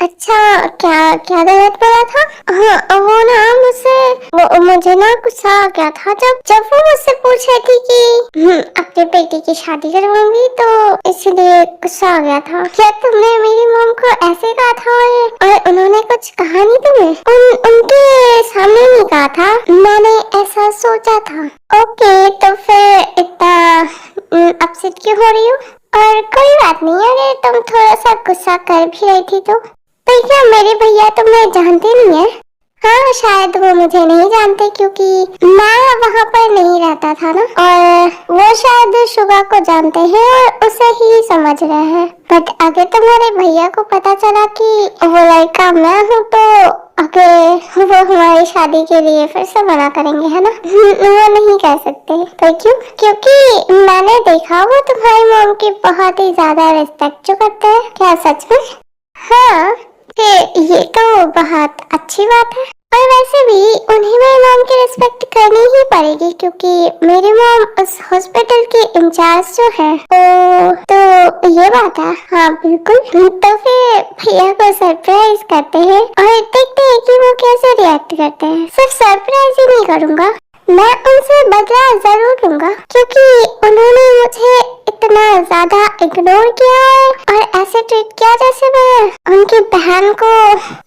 अच्छा, क्या क्या गलत बोला था? हाँ, वो ना मुझसे मुझे ना गुस्सा आ गया था जब जब वो मुझसे पूछ रही थी कि अपने बेटे की शादी करवाऊंगी, तो इसलिए गुस्सा आ गया था। क्या तुमने मेरी मॉम को ऐसे कहा था और उन्होंने कुछ कहा नहीं तुम्हें? उनके सामने नहीं कहा था, मैंने ऐसा सोचा था। ओके, तो फिर इतना अपसेट क्यों हो रही हो? और कोई बात नहीं, अगर तुम थोड़ा सा गुस्सा कर भी रही थी तो क्या मेरे भैया तुम्हें जानते नहीं है? हाँ, शायद वो मुझे नहीं जानते क्योंकि मैं वहाँ पर नहीं रहता था ना, और वो शायद शुगा को जानते हैं और उसे ही समझ रहे हैं। बट अगर तुम्हारे भैया को पता चला कि वो लड़का मैं हूँ, तो अगर वो हमारी शादी के लिए फिर से मना करेंगे, है ना? वो नहीं कह सकते। तो क्यों? क्योंकि मैंने देखा वो तुम्हारी मॉम की बहुत ही ज्यादा रिस्पेक्ट जो करते हैं। क्या सच में? हाँ, ये तो बहुत अच्छी बात है। और वैसे भी उन्हें मेरी मॉम की रिस्पेक्ट करनी ही पड़ेगी क्योंकि मेरी मॉम उस हॉस्पिटल की इंचार्ज जो है। तो ये बात है। हाँ बिल्कुल। तो फिर भैया को सरप्राइज करते हैं और देखते हैं कि वो कैसे रिएक्ट करते हैं। सिर्फ सरप्राइज ही नहीं करूँगा, मैं उनसे बदला जरूर लूंगा क्योंकि उन्होंने मुझे इतना ज्यादा इग्नोर किया है और ऐसे ट्रीट किया जैसे मैं उनकी बहन को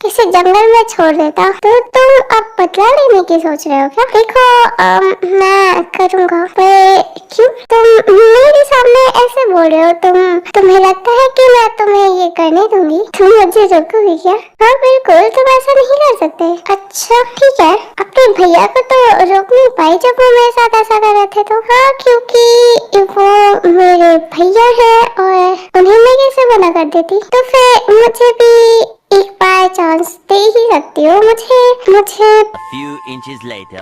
किसी जंगल में छोड़ देता। तो तुम अब बदला लेने की सोच रहे हो क्या? देखो मैं करूँगा, पर क्यों? तुम मेरे सामने ऐसे बोल रहे हो, तुम्हें लगता है कि मैं तुम्हें ये करने दूंगी? तुम मुझे रोकोगी क्या? हाँ बिल्कुल, तुम ऐसा नहीं कर सकते। अच्छा ठीक है, अपने भैया को तो रोक नहीं पाई जब वो मेरे साथ ऐसा कर रहे थे। तो हाँ, क्योंकि वो मेरे भैया है और उन्हें मैं कैसे मना कर देती? तो फिर मुझे भी एक बार चांस दे ही सकती हो। मुझे मुझे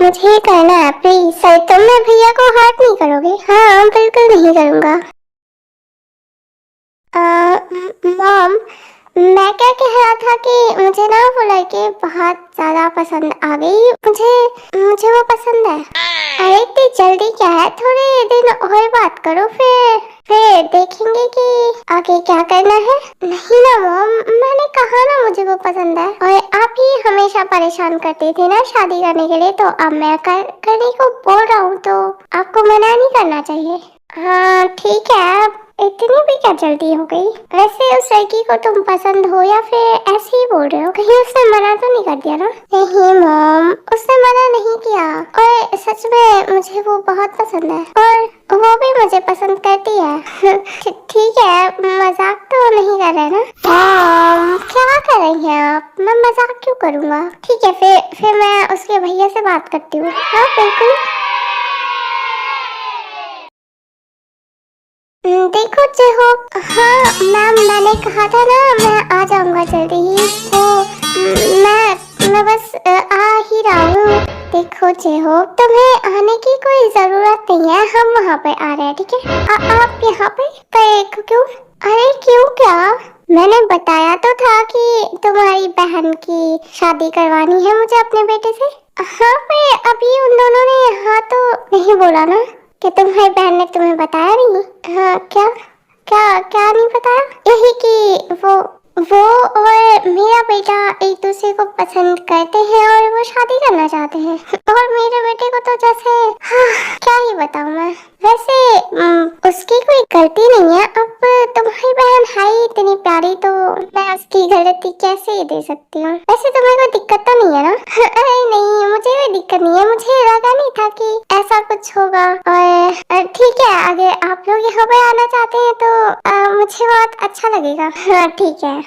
मुझे करना है प्लीज। सर तुम मेरे भैया को हर्ट नहीं करोगे? हाँ बिल्कुल नहीं करूँगा। मॉम, मैं क्या कह रहा था कि मुझे ना वो लड़के बहुत ज्यादा पसंद आ गई। मुझे मुझे वो पसंद है। अरे इतनी जल्दी क्या है, थोड़े दिन और बात करो, फिर देखेंगे कि आगे क्या करना है। नहीं ना मॉम, मैंने कहा ना मुझे वो पसंद है, और आप ही हमेशा परेशान करते थे ना शादी करने के लिए, तो अब मैं करने को बोल रहा हूँ, तो आपको मना नहीं करना चाहिए। हाँ ठीक है, इतनी भी क्या जल्दी हो गई? वैसे उस लड़की को तुम पसंद हो या फिर ऐसे ही बोल रहे हो? कहीं उसने मना तो नहीं कर दिया ना? नहीं मॉम, उसने मना नहीं किया, और सच में मुझे वो बहुत पसंद है और वो भी मुझे पसंद करती है। ठीक है, मजाक तो नहीं कर रहे ना? क्या कर रही हैं आप? मैं मजाक क्यों करूँगा? ठीक है, फिर मैं उसके भैया से बात करती हूँ। हाँ बिल्कुल। देखो जेहो, हाँ मैम, मैंने कहा था ना मैं आ जाऊंगा जल्दी ही। तो मैं बस आ ही रहा हूँ। देखो जेहो, तुम्हें आने की कोई जरूरत नहीं है, हम वहाँ पे आ रहे हैं, ठीक है? आप यहाँ पे क्यों? अरे क्यों क्या? मैंने बताया तो था कि तुम्हारी बहन की शादी करवानी है मुझे अपने बेटे से। हाँ, पे अभी उन दोनों ने यहाँ तो नहीं बोला ना कि तुम्हारी बहन ने तुम्हें बताया नहीं? हाँ, क्या क्या क्या नहीं बताया? यही कि वो और मेरा बेटा एक दूसरे को पसंद करते हैं और वो शादी करना चाहते हैं। और मेरे बेटे को तो जैसे, हाँ, क्या ही बताऊं मैं। वैसे उसकी कोई गलती नहीं है। अब तुम्हारी बहन है ही इतनी प्यारी, तो मैं उसकी गलती कैसे ही दे सकती हूँ? वैसे तुम्हें कोई दिक्कत तो नहीं है ना? अरे नहीं, मुझे कोई दिक्कत नहीं है, मुझे लगा नहीं था कि ऐसा कुछ होगा। और ठीक है, अगर आप लोग यहाँ पे आना चाहते हैं तो मुझे बहुत अच्छा लगेगा। हाँ ठीक है।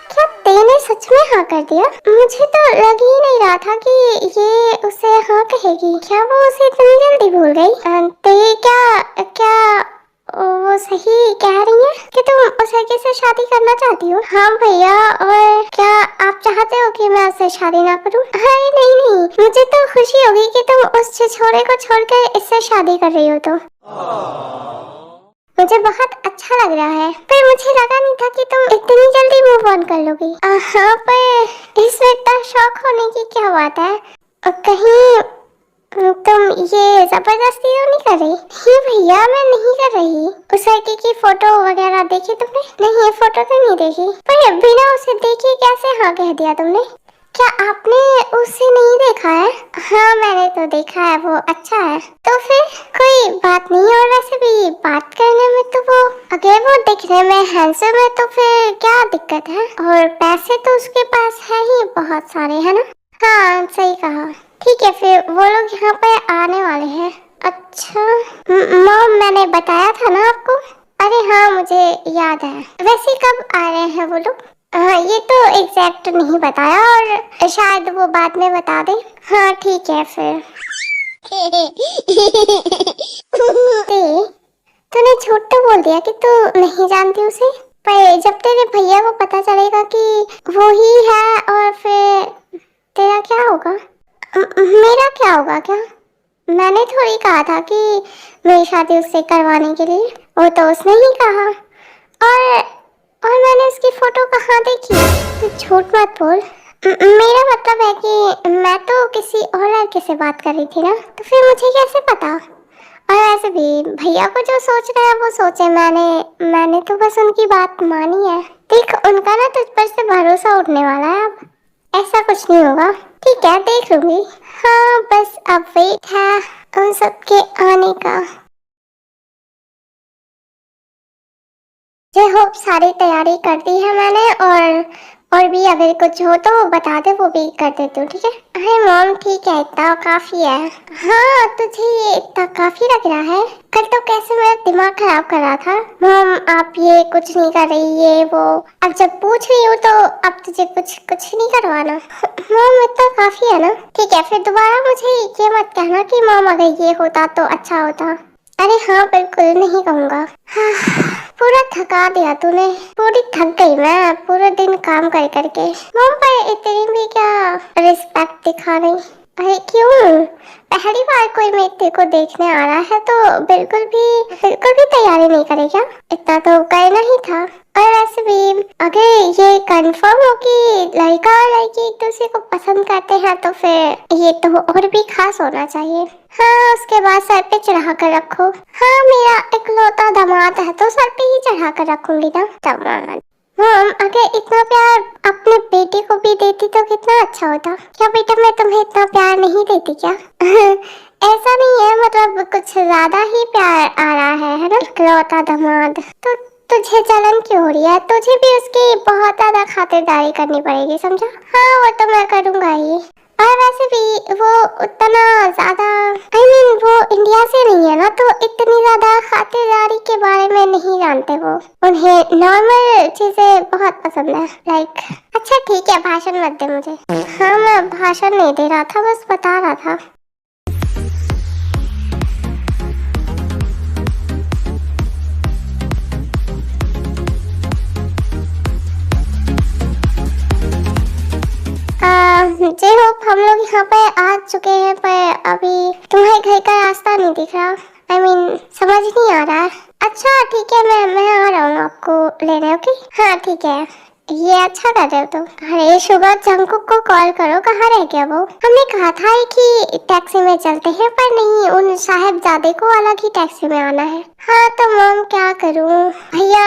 क्या तेने सच में हाँ कर दिया? मुझे तो लग ही नहीं रहा था कि ये उसे हाँ कहेगी। क्या वो उसे इतनी जल्दी भूल गई? ते क्या क्या वो सही कह रही है कि तुम उस लड़के से शादी करना चाहती हो? हाँ भैया, और क्या आप चाहते हो कि मैं उससे शादी ना करूं? अरे नहीं, मुझे तो खुशी होगी कि तुम उस छिछोरे को छोड़कर इससे शादी कर रही हो। तो मुझे बहुत अच्छा लग रहा है, पर मुझे लगा नहीं था कि तुम इतनी जल्दी मूव ऑन कर लोगी। हाँ, पर इसमें इतना शौक होने की क्या बात है? कहीं तुम ये जबरदस्ती तो नहीं कर रही? ये भैया मैं नहीं कर रही। उस लड़की की फोटो वगैरह देखी तुमने? नहीं, ये फोटो तो नहीं देखी। पर बिना उसे देखे कैसे हाँ कह दिया तुमने? क्या आपने उसे नहीं देखा है? हाँ मैंने तो देखा है, वो अच्छा है। तो फिर कोई बात नहीं। और वैसे भी बात करने में तो वो, अगर वो दिखने में हैंडसम है तो फिर क्या दिक्कत है? और पैसे तो उसके पास है ही बहुत सारे, है ना? हाँ सही कहा। ठीक है, फिर वो लोग यहाँ पे आने वाले हैं। अच्छा मॉम, मैंने बताया था ना आपको? अरे हाँ मुझे याद है। वैसे कब आ रहे हैं वो लोग? हाँ ये तो एग्जैक्ट नहीं बताया, और शायद वो बाद में बता दे। हाँ ठीक है फिर। तूने झूठ तो बोल दिया कि तू नहीं जानती उसे, पर जब तेरे भैया को पता चलेगा कि वो ही है, और फिर तेरा क्या होगा? मेरा क्या होगा क्या? मैंने थोड़ी कहा था कि मेरी शादी उससे करवाने के लिए, वो तो उसने ही कहा। और मैंने उसकी फोटो कहाँ देखी? तो झूठ मत बोल। मेरा मतलब है कि मैं तो किसी और लड़के से बात कर रही थी ना, तो फिर मुझे कैसे पता? और ऐसे भी भैया को जो सोच रहा है वो सोचे, मैंने तो बस उनकी बात मानी है। देख उनका ना तुझ पर से भरोसा उठने वाला है अब। ऐसा कुछ नहीं होगा। ठीक है देख लूंगी। हाँ बस अब वेट है उन सबके आने का। आई होप सारी तैयारी कर दी है मैंने, और भी अगर कुछ हो तो बता दे, वो भी कर देती हूँ। ठीक है? अरे मॉम ठीक है, इतना काफी है। हाँ तुझे ये इतना काफी लग रहा है? कल तो कैसे मेरा दिमाग खराब कर रहा था। मॉम आप ये कुछ नहीं कर रही, ये वो। अब जब पूछ रही हूँ तो अब तुझे कुछ नहीं करवाना। मॉम इतना काफी है ना? ठीक है फिर दोबारा मुझे ये मत कहना कि मॉम अगर ये होता तो अच्छा होता। अरे हाँ बिल्कुल नहीं कहूँगा। हाँ, पूरा थका दिया तूने। पूरी थक गई मैं पूरे दिन काम कर करके। मॉम पर इतनी भी क्या रिस्पेक्ट दिखा रही? अरे क्यों? पहली बार कोई मेरे को देखने आ रहा है तो बिल्कुल भी तैयारी नहीं करे क्या? इतना तो करना ही था। और वैसे भी अगर ये कंफर्म हो कि लड़का और लड़की एक दूसरे को पसंद करते हैं तो फिर ये तो और भी खास होना चाहिए। हाँ उसके बाद सर पे चढ़ा कर रखो। हाँ मेरा इकलौता दामाद है तो सर पे ही चढ़ा कर रखूंगी ना। दामाद मॉम अगर इतना प्यार अपने बेटे को भी देती तो कितना अच्छा होता। क्या बेटा मैं तुम्हें इतना प्यार नहीं देती क्या? ऐसा नहीं है, मतलब कुछ ज्यादा ही प्यार आ रहा है ना? इकलौता दामाद तो तुझे जलन क्यों हो रही है? तुझे भी उसकी बहुत ज्यादा खातिरदारी करनी पड़ेगी, समझा? हाँ वो तो मैं करूँगा ही। और वैसे भी वो उतना ज्यादा वो इंडिया से नहीं है ना, तो इतनी ज्यादा खातिरदारी के बारे में नहीं जानते वो। उन्हें नॉर्मल चीजें बहुत पसंद है, लाइक। अच्छा ठीक है भाषण मत दे मुझे। हाँ मैं भाषण नहीं दे रहा था, बस बता रहा था। जी होप हम लोग यहाँ पे आ चुके हैं, पर अभी तुम्हारे घर का रास्ता नहीं दिख रहा। समझ नहीं आ रहा है। अच्छा ठीक है मैं आ रहा हूँ आपको लेने। ओके हाँ ठीक है। ये अच्छा कर रहे हो तुम। अरे शुगर जंकुक को कॉल करो, कहाँ रह गया वो? हमने कहा था कि टैक्सी में चलते हैं, पर नहीं, उन साहिबजादे को अलग ही टैक्सी में आना है। हाँ तो मॉम क्या करूँ? भैया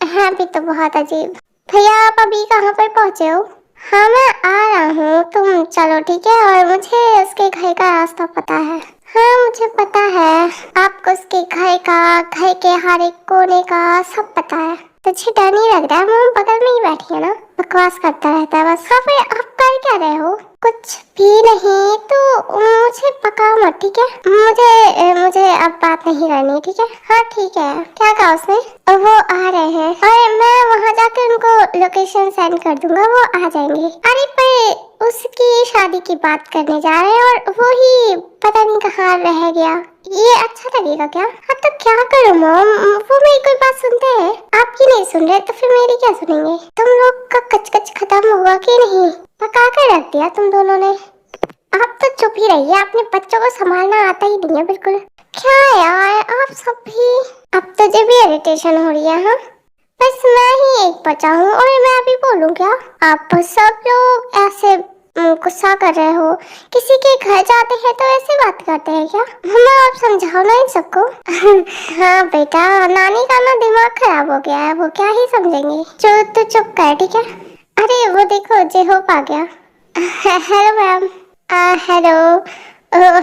है भी तो बहुत अजीब। भैया आप अभी कहाँ पर पहुँचे हो? हाँ मैं आ रहा हूँ, तुम चलो ठीक है। और मुझे उसके घर का रास्ता पता है। हाँ मुझे पता है, आपको उसके घर के हर एक कोने का सब पता है। तुझे डर नहीं लग रहा है? मॉम बगल में ही बैठी है ना, बकवास करता रहता है बस। हाँ फिर आप कर क्या रहे हो? कुछ भी नहीं, तो मुझे पका मत ठीक है? मुझे अब बात नहीं करनी ठीक है? हाँ ठीक है। क्या कहा उसने? वो आ रहे हैं और मैं वहाँ जाकर उनको लोकेशन सेंड कर दूंगा, वो आ जाएंगे। अरे पर उसकी शादी की बात करने जा रहे हैं और वो ही पता नहीं कहाँ रह गया। ये अच्छा लगेगा क्या? हाँ तो क्या करूँ मॉम, वो मेरी कोई बात सुनते हैं? आपकी नहीं सुन रहे तो फिर मेरी क्या सुनेंगे? तुम लोग का कच खत्म हुआ कि नहीं? पका कर रख दिया तुम दोनों ने। आप तो चुप ही रहिए, अपने बच्चों को संभालना आता ही नहीं है बिल्कुल। क्या यार आप सब भी, अब तुझे भी इरिटेशन हो रही है? हाँ बस मैं ही एक बचा हूँ और मैं अभी बोलूँ क्या? आप सब लोग ऐसे गुस्सा कर रहे हो? किसी के घर जाते हैं तो ऐसे बात करते हैं क्या? मम्मा आप समझाओ ना इन सबको। हाँ बेटा, नानी का ना दिमाग खराब हो गया है, वो क्या ही समझेंगे। तो चुप कर, ठीक है। अरे वो देखो जेहोप आ गया। Hello ma'am. हेलो।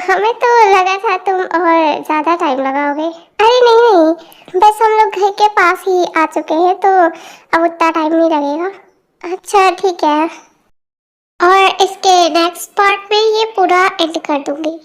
हमें तो लगा था तुम और ज्यादा टाइम लगाओगे। अरे नहीं नहीं, बस हम लोग घर के पास ही आ चुके हैं तो अब उतना टाइम नहीं लगेगा। अच्छा ठीक है, और इसके नेक्स्ट पार्ट में ये पूरा एंड कर दूंगी।